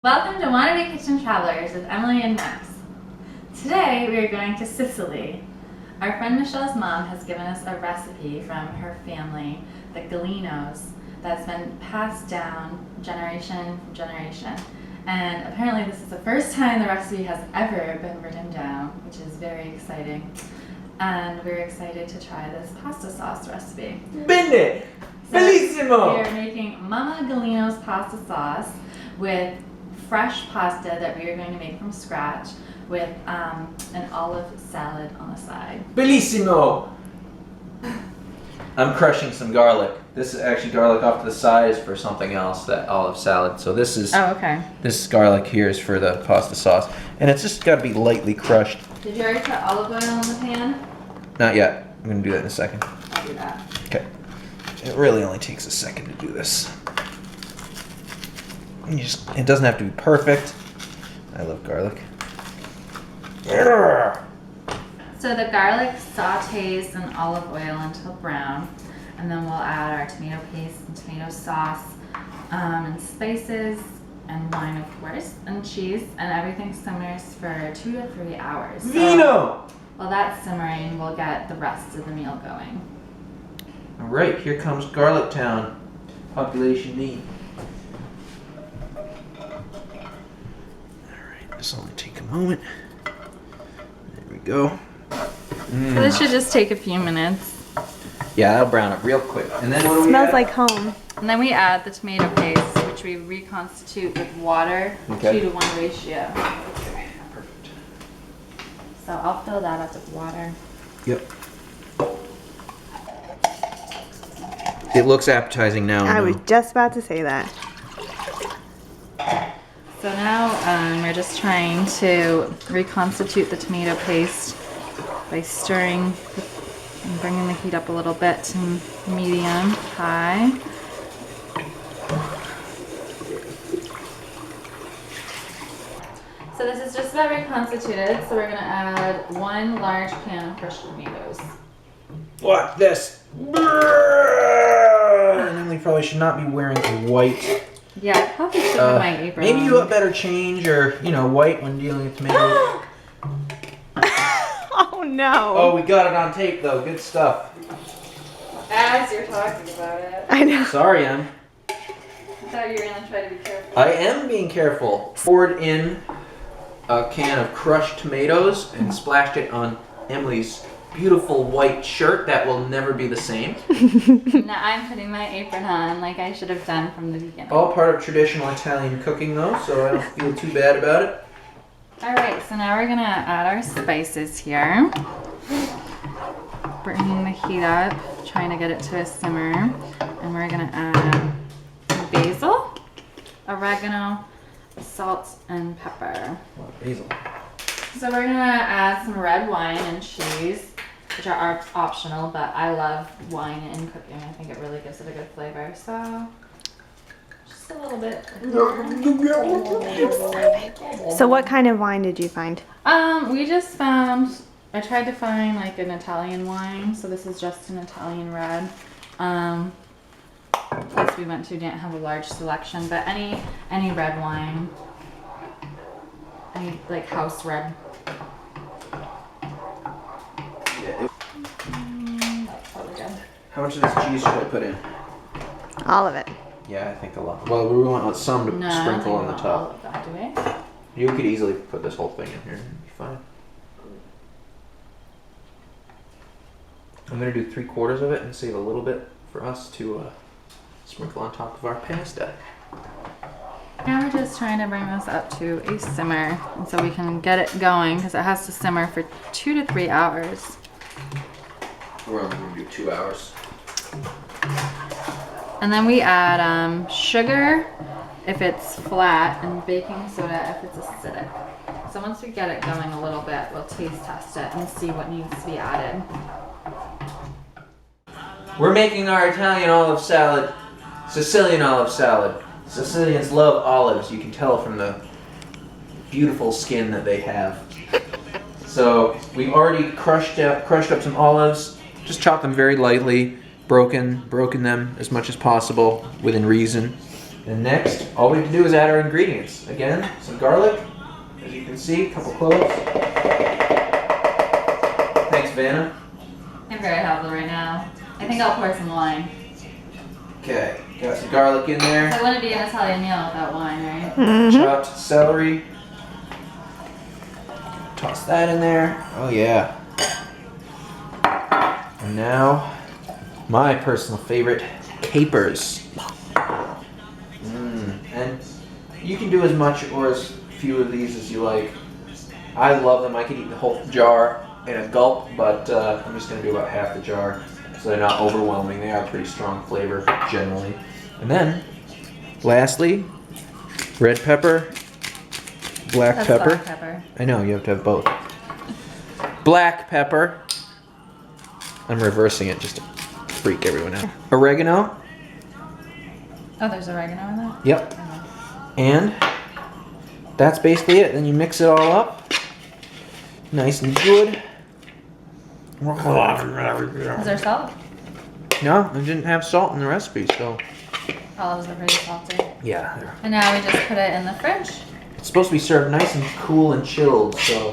Welcome to Wannabe Kitchen Travelers with Emily and Max. Today we are going to Sicily. Our friend Michelle's mom has given us a recipe from her family, the Gallinos, that's been passed down generation from generation. And apparently this is the first time the recipe has ever been written down, which is very exciting. And we're excited to try this pasta sauce recipe. Bene! So Bellissimo! we are making Mama Gallino's pasta sauce with fresh pasta that we are going to make from scratch with an olive salad on the side. Bellissimo! I'm crushing some garlic. This is actually garlic off to the side is for something else, that olive salad. So this is this garlic here is for the pasta sauce. And it's just got to be lightly crushed. Did you already put olive oil in the pan? Not yet. I'm going to do that in a second. I'll do that. Okay. It really only takes a second to do this. It doesn't have to be perfect. I love garlic. So the garlic sautés in olive oil until brown, and then we'll add our tomato paste and tomato sauce, and spices, and wine of course, and cheese, and everything simmers for 2 to 3 hours. Vino! While that's simmering, we'll get the rest of the meal going. Alright, here comes Garlic Town. Population need. This will only take a moment. There we go. So this should just take a few minutes. Yeah, that'll brown up real quick. And then what do we Smells add? like home. And then we add the tomato paste, which we reconstitute with water, 2-to-1 ratio. Okay, perfect. So I'll fill that up with water. Yep. It looks appetizing now. I was just about to say that. So now we're just trying to reconstitute the tomato paste by stirring and bringing the heat up a little bit to medium high. So this is just about reconstituted, so we're going to add 1 large can of crushed tomatoes. Watch this. Emily probably should not be wearing a white. Yeah, I probably should have my apron Maybe on. you had better change or, white when dealing with tomatoes. Oh no. Oh, we got it on tape though. Good stuff. As you're talking about it. I know. Sorry, Em. I thought you were going to try to be careful. I am being careful. Poured in a can of crushed tomatoes and splashed it on Emily's beautiful white shirt that will never be the same. Now I'm putting my apron on like I should have done from the beginning. All part of traditional Italian cooking though, so I don't feel too bad about it. Alright, so now we're going to add our spices here. Bringing the heat up, trying to get it to a simmer. And we're going to add basil, oregano, salt, and pepper. Basil. So we're going to add some red wine and cheese, which are optional, but I love wine in cooking. I think it really gives it a good flavor. So just a little bit. So what kind of wine did you find? We just found, I tried to find like an Italian wine, so this is just an Italian red. The place we went to didn't have a large selection, but any red wine, any like house red. Yeah, That's probably good. how much of this cheese should I put in? All of it. Yeah, I think a lot. Well, we want some to No, I don't sprinkle think on the we want top. all of that, do we? You could easily put this whole thing in here. It'd be fine. I'm gonna do 3/4 of it and save a little bit for us to sprinkle on top of our pasta. Now we're just trying to bring this up to a simmer, and so we can get it going because it has to simmer for 2 to 3 hours. We're only gonna do 2 hours. And then we add sugar if it's flat and baking soda if it's acidic. So once we get it going a little bit, we'll taste test it and see what needs to be added. We're making our Italian olive salad, Sicilian olive salad. Sicilians love olives. You can tell from the beautiful skin that they have. So we've already crushed up some olives. Just chop them very lightly, broken them as much as possible within reason. And next, all we have to do is add our ingredients. Again, some garlic, as you can see, a couple cloves. Thanks, Vanna. I'm very helpful right now. I think I'll pour some wine. Okay, got some garlic in there. So it wouldn't be an Italian meal without wine, right? Chopped celery. Toss that in there. Oh yeah. And now, my personal favorite, capers. And you can do as much or as few of these as you like. I love them. I could eat the whole jar in a gulp, but I'm just going to do about half the jar so they're not overwhelming. They have pretty strong flavor generally. And then, lastly, red pepper, black That's pepper. black pepper. I know, you have to have both. Black pepper. I'm reversing it just to freak everyone out. Oregano. Oh, there's oregano in that? Yep. Okay. And that's basically it. Then you mix it all up. Nice and good. Is there salt? No, I didn't have salt in the recipe, so. Olives are pretty salty. Yeah, they're. And now we just put it in the fridge. It's supposed to be served nice and cool and chilled, so.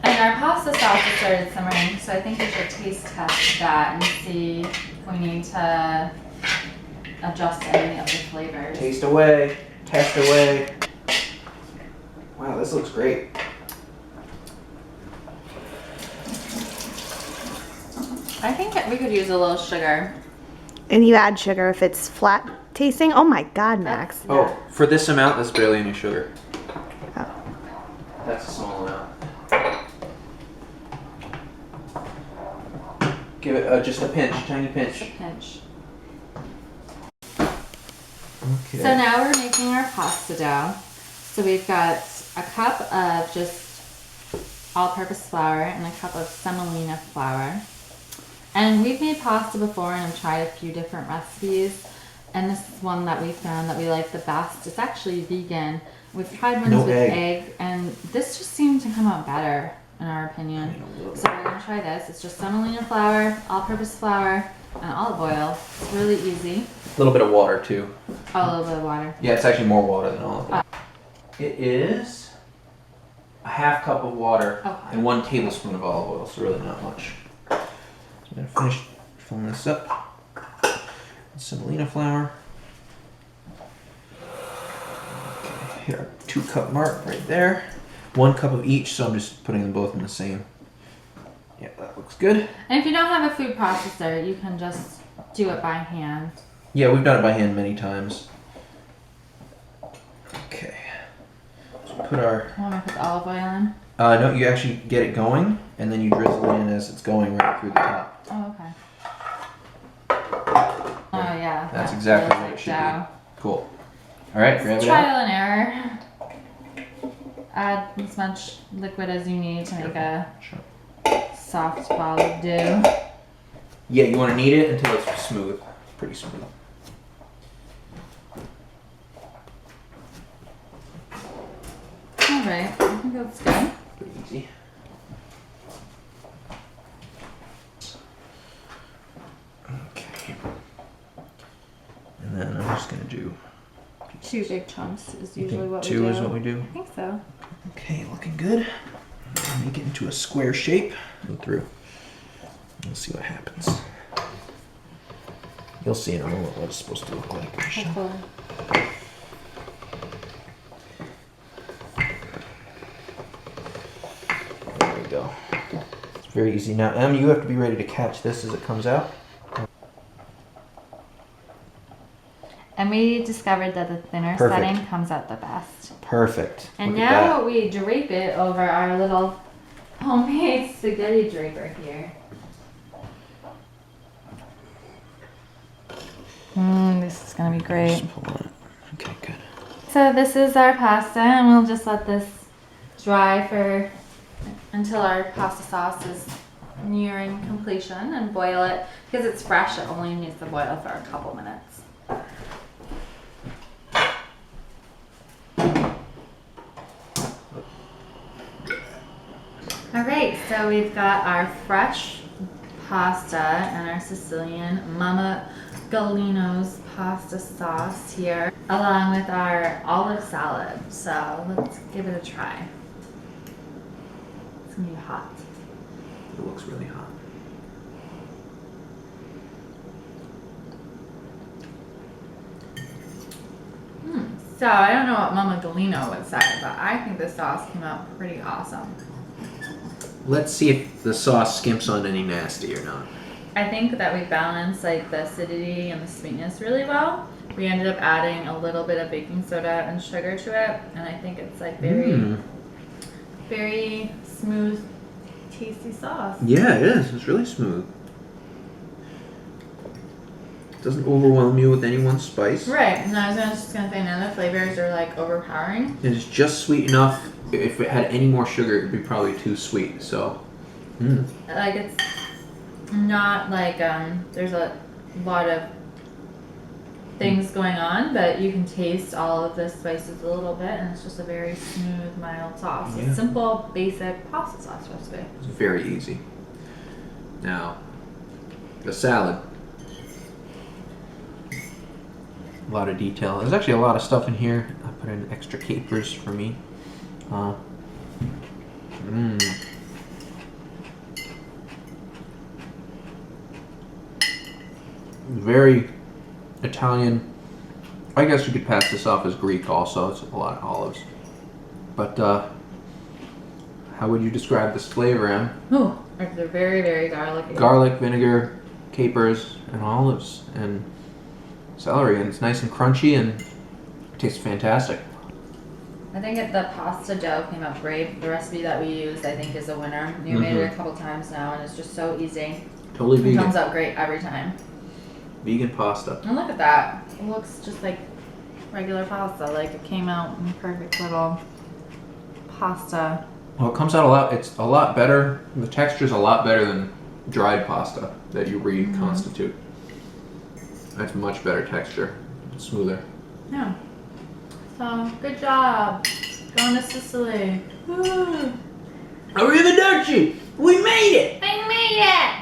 And our pasta sauce has started simmering, so I think we should taste test that and see if we need to adjust any of the flavors. Taste away, test away. Wow, this looks great. I think that we could use a little sugar. And you add sugar if it's flat tasting. Oh my God, Max. Oh, for this amount, that's barely any sugar. Oh. That's a small amount. Give it just a pinch, tiny pinch. Pinch. Okay. So now we're making our pasta dough. So we've got a cup of just all-purpose flour and a cup of semolina flour. And we've made pasta before and I've tried a few different recipes. And this is one that we found that we like the best. It's actually vegan. We've tried ones No with egg. egg and this just seemed to come out better in our opinion. So we're gonna try this. It's just semolina flour, all-purpose flour, and olive oil. It's really easy. A little bit of water too. Oh, a little bit of water. Yeah, it's actually more water than olive oil. It is a half cup of water Okay. and 1 tablespoon of olive oil, so really not much. So I'm gonna finish filling this up. Semolina flour. Okay, here, 2 cup mark right there. 1 cup of each, so I'm just putting them both in the same. Yeah, that looks good. And if you don't have a food processor, you can just do it by hand. Yeah, we've done it by hand many times. Okay. So put our. I want to put the olive oil in. No, you actually get it going, and then you drizzle in as it's going right through the top. Oh, okay. Oh, yeah. That's that exactly feels what it like should dough. be. Cool. All right, grab It's it out. trial and error. Add as much liquid as you need to make a Sure. soft ball of dough. Yeah, you want to knead it until it's smooth. Pretty smooth. All right, I think that's good. Pretty easy. Okay. And then I'm just going to do. 2 big chunks is You usually think what we 2 do. is what we do? I think so. Okay, looking good. Make it into a square shape. Go through. Let's see what happens. You'll see in a moment what it's supposed to look like. Hopefully. There we go. It's very easy. Now, Em, you have to be ready to catch this as it comes out. And we discovered that the thinner Perfect. setting comes out the best. Perfect. And Look at that. now we drape it over our little homemade spaghetti draper here. This is gonna be great. Just pull on it. Okay, good. So this is our pasta, and we'll just let this dry for until our pasta sauce is nearing completion, and boil it because it's fresh. It only needs to boil for a couple minutes. All right, so we've got our fresh pasta and our Sicilian Mama Galino's pasta sauce here, along with our olive salad. So let's give it a try. It's gonna be hot. It looks really hot. So I don't know what Mama Galino would say, but I think the sauce came out pretty awesome. Let's see if the sauce skimps on any nasty or not. I think that we balanced like the acidity and the sweetness really well. We ended up adding a little bit of baking soda and sugar to it, and I think it's like very smooth, tasty sauce. Yeah, it is. It's really smooth. Doesn't overwhelm you with any one spice. Right, and I was just gonna say none of the flavors are like overpowering. It's just sweet enough. If it had any more sugar, it'd be probably too sweet. So, Like it's not like there's a lot of things going on, but you can taste all of the spices a little bit, and it's just a very smooth, mild sauce. Yeah. A simple, basic pasta sauce recipe. it's very easy. Now, the salad. A lot of detail. There's actually a lot of stuff in here. I put in extra capers for me. Very Italian. I guess you could pass this off as Greek also. It's a lot of olives. But how would you describe this flavor, Em? Ooh, they're very, very garlicky. Garlic, vinegar, capers, and olives, and celery, and it's nice and crunchy and it tastes fantastic. I think the pasta dough came out great. The recipe that we used, I think, is a winner. You made it a couple times now, and it's just so easy. Totally It vegan. comes out great every time. Vegan pasta. And look at that. It looks just like regular pasta. Like it came out in perfect little pasta. Well, it comes out it's a lot better. The texture's a lot better than dried pasta that you reconstitute. That's much better texture. It's smoother. Yeah. So, good job. Going to Sicily. Woo. Arrivederci! We made it! I made it!